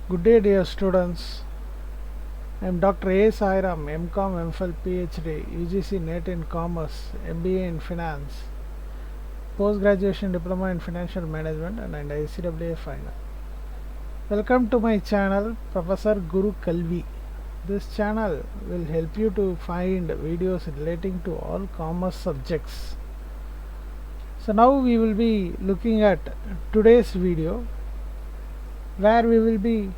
Good day, dear students. I am Dr. A. Sairam, MCom, MPhil, PhD, UGC NET in Commerce, MBA in Finance, Post-Graduation Diploma in Financial Management, and ICAA Final. Welcome to my channel, Professor Guru Kalvi. This channel will help you to find videos relating to all commerce subjects. So now we will be looking at today's video, where we will be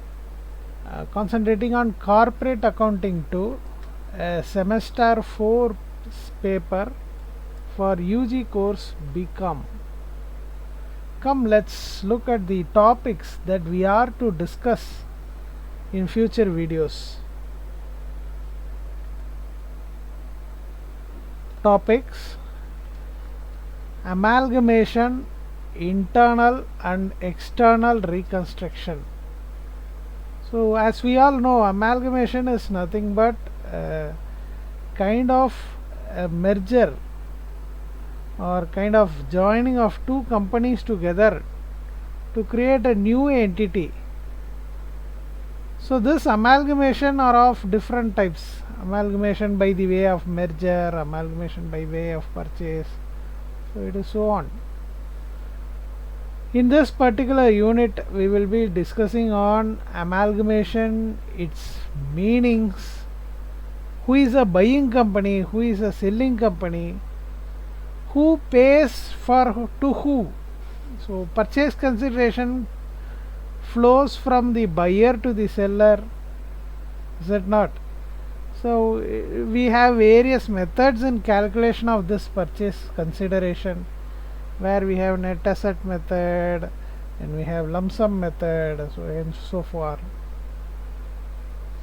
concentrating on corporate accounting 2, a semester 4 paper for UG course BCom. Come, let's look at the topics that we are to discuss in future videos. Topics: amalgamation, internal and external reconstruction. So as we all know, amalgamation is nothing but a kind of a merger or kind of joining of two companies together to create a new entity. So this amalgamation are of different types: amalgamation by the way of merger, amalgamation by way of purchase, so it is so on. In this particular unit, we will be discussing on amalgamation, its meanings, who is a buying company, who is a selling company, who pays for to who. So purchase consideration flows from the buyer to the seller, is it not? So we have various methods in calculation of this purchase consideration, where we have net asset method and we have lump sum method, so and so forth.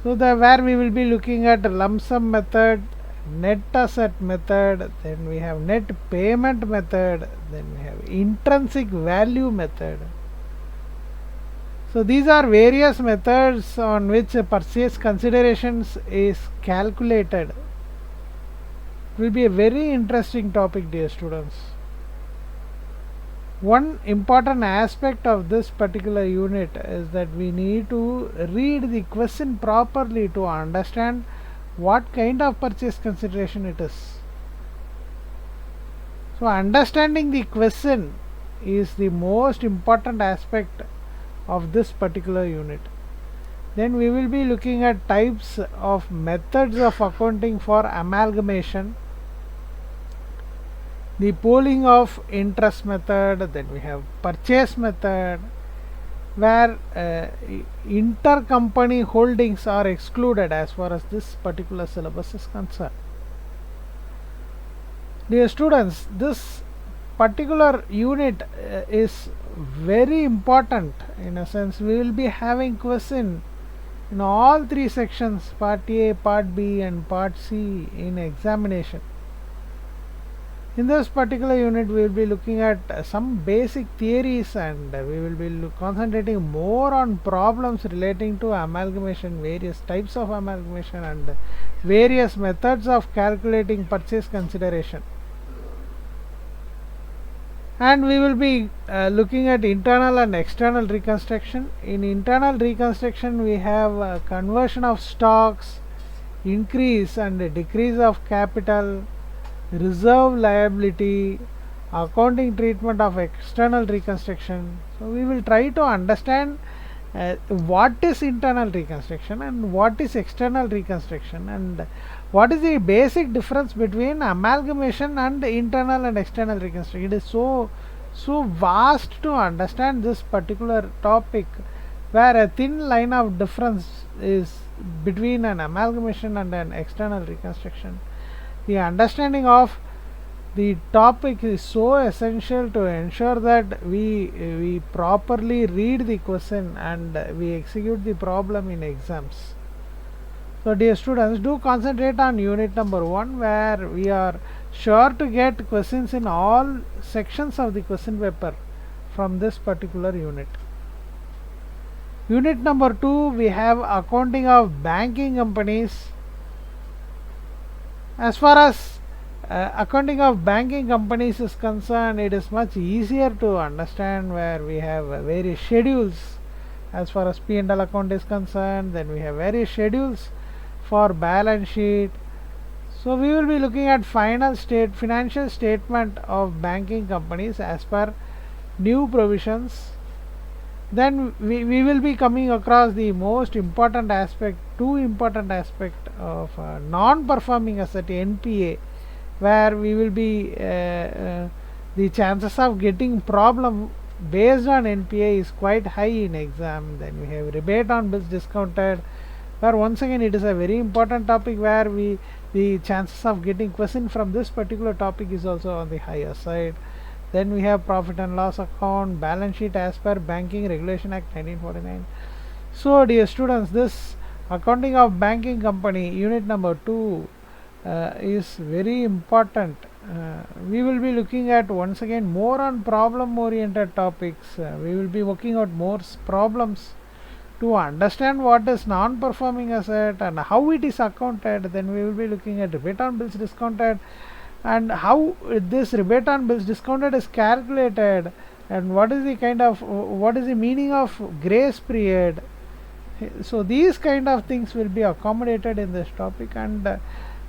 So where we will be looking at lump sum method, net asset method, then we have net payment method, then we have intrinsic value method. So these are various methods on which purchase considerations is calculated. It will be a very interesting topic, dear students. One important aspect of this particular unit is that we need to read the question properly to understand what kind of purchase consideration it is. So understanding the question is the most important aspect of this particular unit. Then we will be looking at types of methods of accounting for amalgamation, the pooling of interest method, then we have purchase method, where intercompany holdings are excluded as far as this particular syllabus is concerned. Dear students, this particular unit is very important. In a sense, we will be having question in all three sections, part A, part B and part C in examination. In this particular unit, we will be looking at some basic theories, and we will be concentrating more on problems relating to amalgamation, various types of amalgamation and various methods of calculating purchase consideration. And we will be looking at internal and external reconstruction. In internal reconstruction, we have conversion of stocks, increase and decrease of capital, reserve liability, accounting treatment of external reconstruction. So we will try to understand what is internal reconstruction and what is external reconstruction, and what is the basic difference between amalgamation and internal and external reconstruction. It is so vast to understand this particular topic, where a thin line of difference is between an amalgamation and an external reconstruction. The understanding of the topic is so essential to ensure that we properly read the question and we execute the problem in exams. So dear students, do concentrate on unit number 1, where we are sure to get questions in all sections of the question paper from this particular unit. Unit number 2, we have accounting of banking companies. As far as accounting of banking companies is concerned, it is much easier to understand, where we have various schedules as far as P&L account is concerned. Then we have various schedules for balance sheet. So we will be looking at financial statement of banking companies as per new provisions. Then we will be coming across the most important aspect, two important aspect of non-performing asset, NPA, where we will be the chances of getting problem based on NPA is quite high in exam. Then we have rebate on bills discounted, where once again it is a very important topic, where the chances of getting question from this particular topic is also on the higher side. Then we have profit and loss account, balance sheet as per Banking Regulation Act 1949. So dear students, this accounting of banking company unit number 2 is very important. We will be looking at once again more on problem oriented topics. We will be working out more problems to understand what is non-performing asset and how it is accounted. Then we will be looking at rebate on bills discounted and how this rebate on bills discounted is calculated, and what is the meaning of grace period. So these kind of things will be accommodated in this topic, and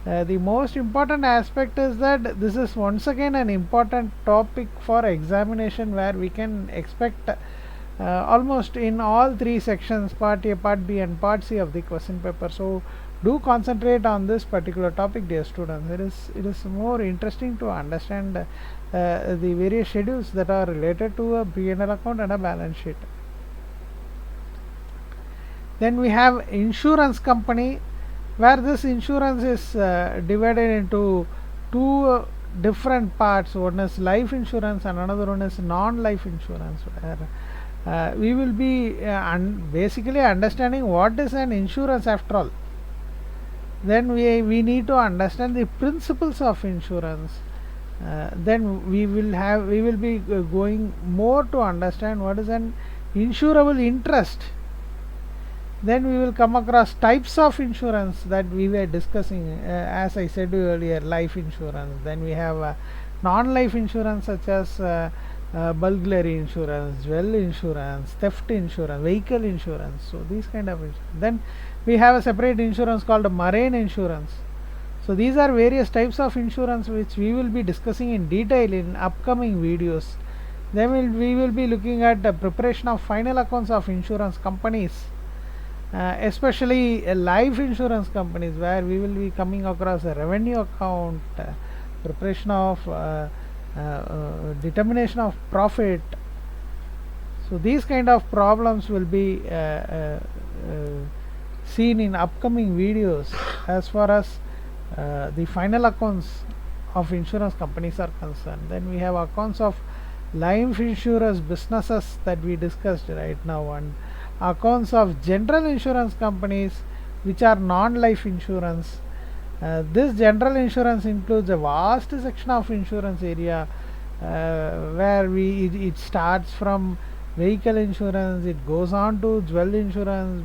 the most important aspect is that this is once again an important topic for examination, where we can expect almost in all three sections, part A, part B and part C of the question paper. So do concentrate on this particular topic, dear students. It is more interesting to understand the various schedules that are related to a P&L account and a balance sheet. Then we have insurance company, where this insurance is divided into two different parts. One is life insurance and another one is non-life insurance, where we will be basically understanding what is an insurance after all. Then we need to understand the principles of insurance. Then we will be going more to understand what is an insurable interest. Then we will come across types of insurance that we were discussing, as I said earlier, life insurance. Then we have non-life insurance such as burglary insurance, dwell insurance, theft insurance, vehicle insurance. So these kind of insurance. Then we have a separate insurance called marine insurance. So these are various types of insurance which we will be discussing in detail in upcoming videos. Then we will be looking at the preparation of final accounts of insurance companies, especially life insurance companies, where we will be coming across a revenue account, preparation of determination of profit. So these kind of problems will be seen in upcoming videos as far as the final accounts of insurance companies are concerned. Then we have accounts of life insurance businesses that we discussed right now, and accounts of general insurance companies which are non-life insurance. This general insurance includes a vast section of insurance area, where it starts from vehicle insurance, it goes on to jewel insurance,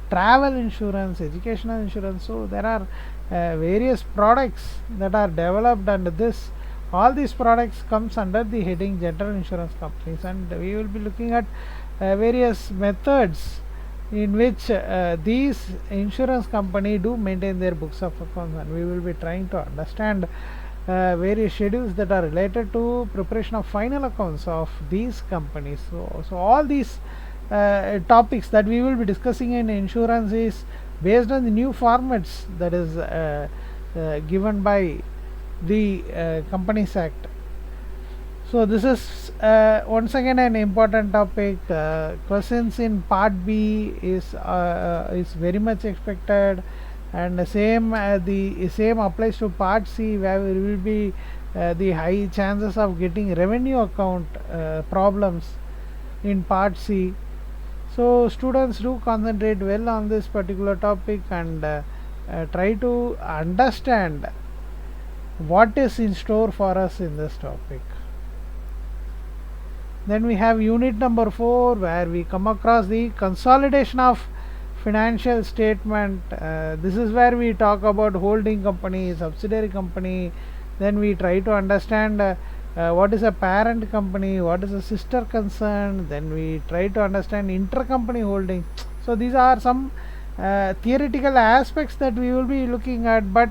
travel insurance, educational insurance. So there are various products that are developed under this. All these products comes under the heading general insurance companies, and we will be looking at various methods in which these insurance company do maintain their books of accounts, and we will be trying to understand various schedules that are related to preparation of final accounts of these companies. So all these topics that we will be discussing in insurance is based on the new formats that is given by the Companies Act. So this is once again an important topic. Questions in part B is very much expected, and the same applies to part C, where we will be the high chances of getting revenue account problems in part C. So students, do concentrate well on this particular topic and try to understand what is in store for us in this topic. Then we have unit number 4, where we come across the consolidation of financial statement. This is where we talk about holding company, subsidiary company. Then we try to understand what is a parent company, what is a sister concern, then we try to understand intercompany holding. So these are some theoretical aspects that we will be looking at, but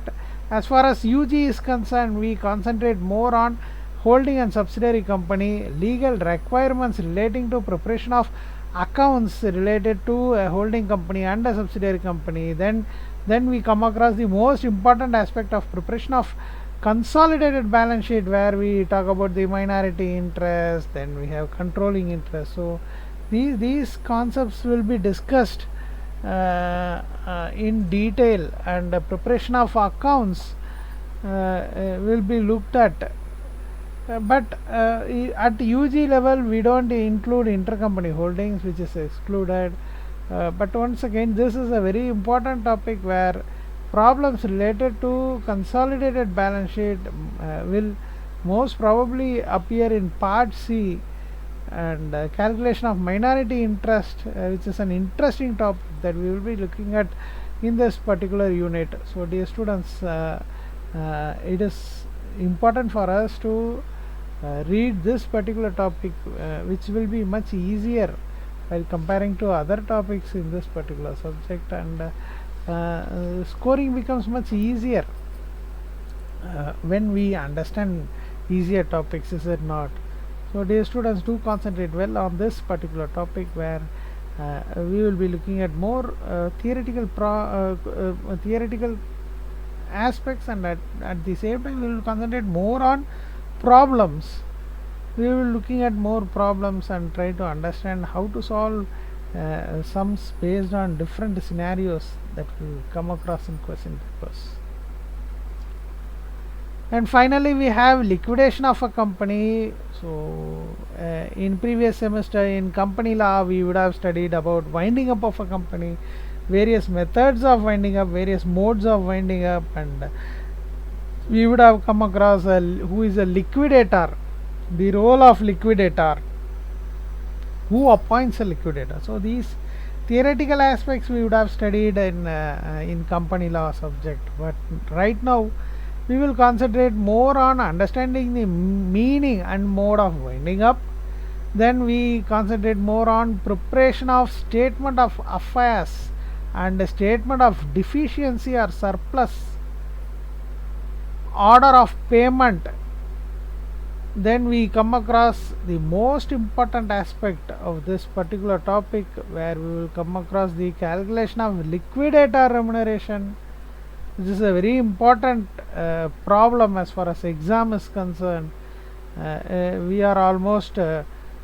as far as UG is concerned, we concentrate more on holding and subsidiary company, legal requirements relating to preparation of accounts related to a holding company and a subsidiary company. Then we come across the most important aspect of preparation of consolidated balance sheet, where we talk about the minority interest, then we have controlling interest. So these concepts will be discussed in detail, and the preparation of accounts will be looked at. But at UG level we don't include intercompany holdings, which is excluded. But once again, this is a very important topic where problems related to consolidated balance sheet will most probably appear in part C, and calculation of minority interest, which is an interesting topic that we will be looking at in this particular unit. So dear students, it is important for us to read this particular topic, which will be much easier while comparing to other topics in this particular subject, and scoring becomes much easier when we understand easier topics, is it not? So dear students, do concentrate well on this particular topic, where we will be looking at more theoretical aspects, and at the same time we will concentrate more on problems. We will be looking at more problems and try to understand how to solve sums based on different scenarios that will come across in question papers. And finally, we have liquidation of a company. So in previous semester in company law, we would have studied about winding up of a company, various methods of winding up, various modes of winding up, and we would have come across who is a liquidator, the role of liquidator, who appoints a liquidator. So these theoretical aspects we would have studied in company law subject, but right now we will concentrate more on understanding the meaning and mode of winding up. Then we concentrate more on preparation of statement of affairs and statement of deficiency or surplus, order of payment. Then we come across the most important aspect of this particular topic, where we will come across the calculation of liquidator remuneration. This is a very important problem as far as exam is concerned. We are almost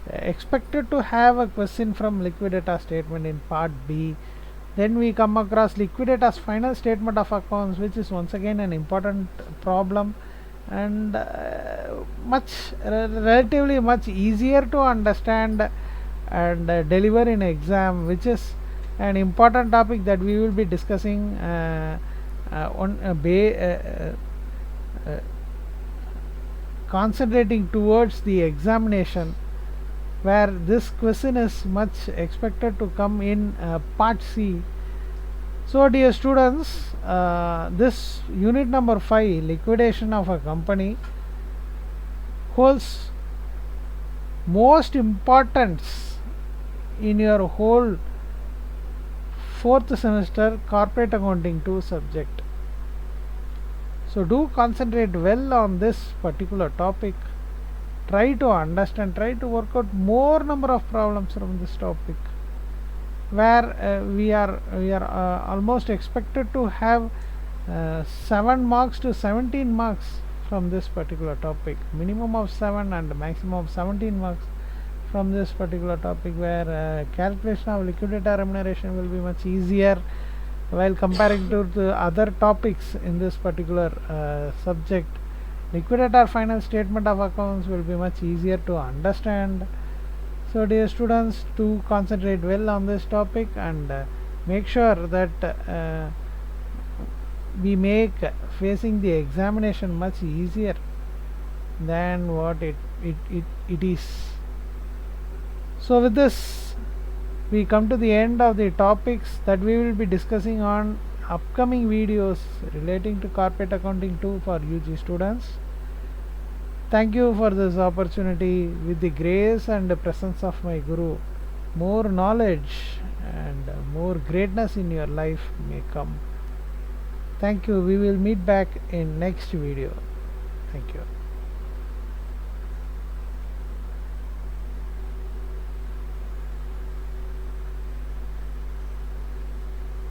expected to have a question from liquidator statement in part B. Then we come across liquidator's final statement of accounts, which is once again an important problem, and relatively much easier to understand and deliver in exam, which is an important topic that we will be discussing concentrating towards the examination, where this question is much expected to come in part C. So dear students, this unit number 5, liquidation of a company, holds most importance in your whole 4th semester corporate accounting 2 subject. So do concentrate well on this particular topic. Try to understand, try to work out more number of problems from this topic, where we are almost expected to have 7 marks to 17 marks from this particular topic, minimum of 7 and maximum of 17 marks from this particular topic, where calculation of liquidator remuneration will be much easier while comparing to the other topics in this particular subject. Liquidator final statement of accounts will be much easier to understand. So dear students, to concentrate well on this topic, and make sure that we make facing the examination much easier than what it is. So with this, we come to the end of the topics that we will be discussing on upcoming videos relating to corporate accounting 2 for UG students. Thank you for this opportunity. With the grace and the presence of my Guru, more knowledge and more greatness in your life may come. Thank you. We will meet back in next video. Thank you.